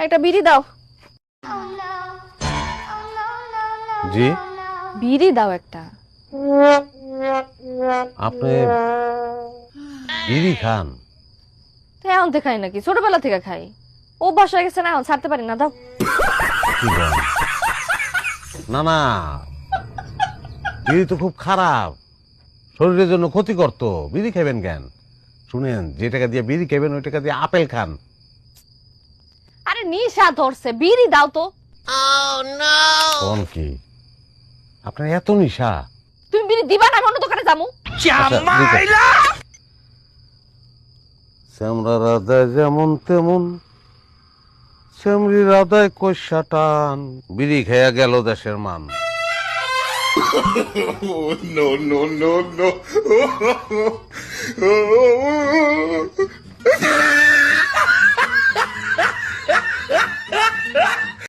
একটা বিড়ি দাও। জি বিড়ি দাও একটা। আপনি বিড়ি খান? এখন থেকে খাই নাকি? ছোটবেলা থেকে খাই, অভ্যাস হয়ে গেছে না, এখন ছাড়তে পারি না। দাও। কি বলেন? না না, বিড়ি তো খুব খারাপ, শরীরের জন্য ক্ষতিকর। তো বিড়ি খাবেন কেন? শুনেন, যে টাকা দিয়ে বিড়ি খাবেন ওই টাকা দিয়ে আপেল খান। আরে নিশা ধরছে, বিড়ি দাও তো। কোন কি আপনার এত নিশা? তুমি বিড়ি দিবা না? অন্য দোকানে যাবো। শ্যামরা রাধায় যেমন তেমন, শ্যামরি রাধায় কষা টান, বিড়ি খেয়া গেল দেশের মান। No, no, no, no.